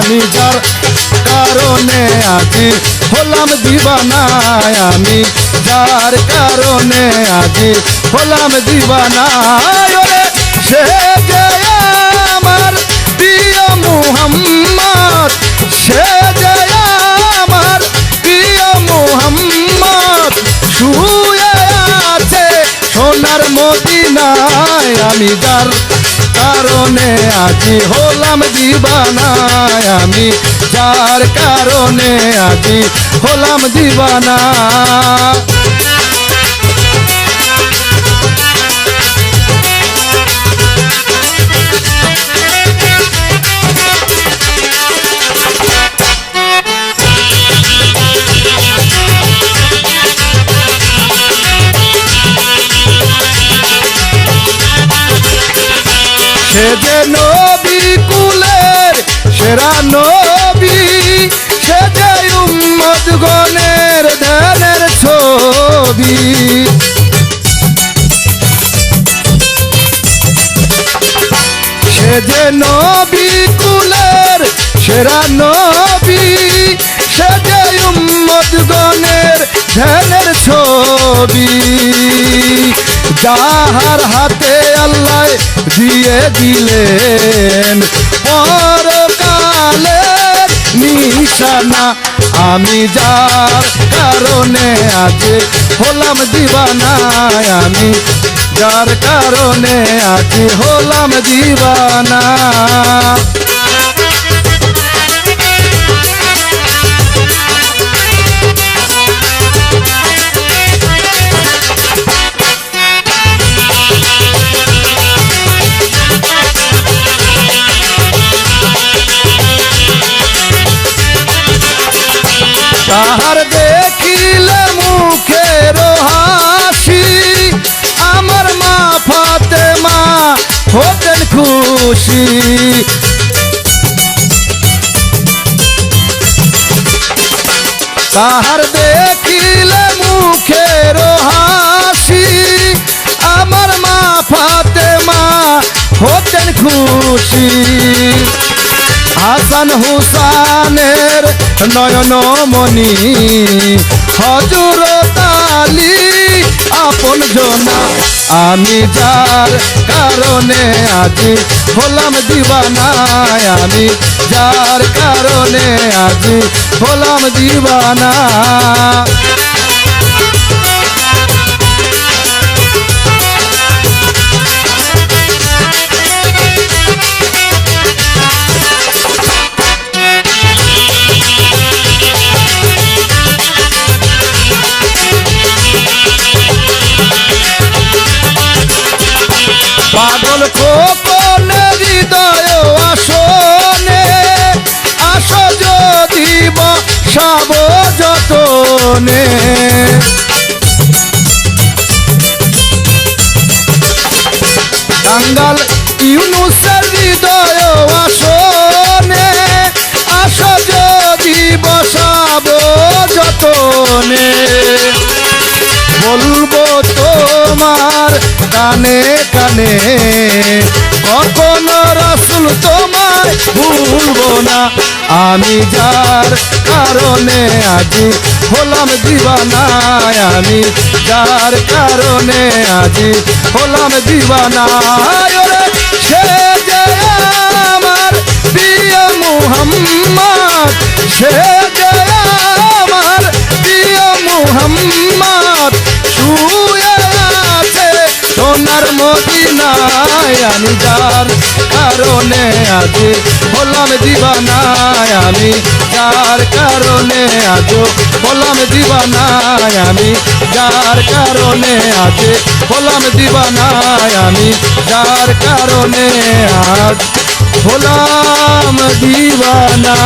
আমি যার কারণে আজি হলাম দিবানা আমি যার কারণে আজি হলাম দিবানা ওরে সে যে আমার প্রিয় মুহাম্মদ সে যে আমার প্রিয় মুহাম্মদ শুয়ে আছে সোনার মদিনায় আমি যার কারণে আজি হলাম দিবানা আমি যার কারণে আজি হলাম দিবানা সে যে নবী কুলের সেরা নবী সে যে উম্মত গণের ধ্যানের ছবি সে যে নবী কুলের সেরা নবী সে যে উম্মত গণের ধ্যানের ছবি যাহার হাতে আল্লাহ দিয়ে দিলেন পরকালের নিশানা আমি যার কারণে আজ হলাম দিবানা আমি যার কারণে আজ হলাম দিবানা তাহার দেখিলে মুখের হাসি আমার মা ফাতেমা হতেন খুশি তাহার দেখিলে মুখের হাসি আমার মা ফাতেমা হতেন খুশি হাসান হুসানের নয়নমণি হযরত আলী আপন জনা আমি যার কারণে আজি হলাম দিবানা আমি যার কারণে আজি হলাম দিবানা পাগল খোকন হৃদয় আসনে আসো যদি বসাব যতনে টাঙ্গাল ইউনুসের হৃদয় আসনে আসো যদি বসাব যতনে বলবো তোমার কানে কানে কখনো রাসূল তোমায় ভুলবো না আমি যার কারণে আজি হলাম দিবানা আমি যার কারণে আজি হলাম দিবানা ওরে সে যে আমার প্রিয় মুহাম্মদ সে যে আমার প্রিয় মুহাম্মদ শুয়ে আছে সোনার মদিনায় আমি যার কারণে আজি হলাম দিবানা আমি যার কারণে আজ হলাম দিবানা আমি যার কারণে আজ হলাম দিবানা আমি যার কারণে আজ হলাম দিবানা।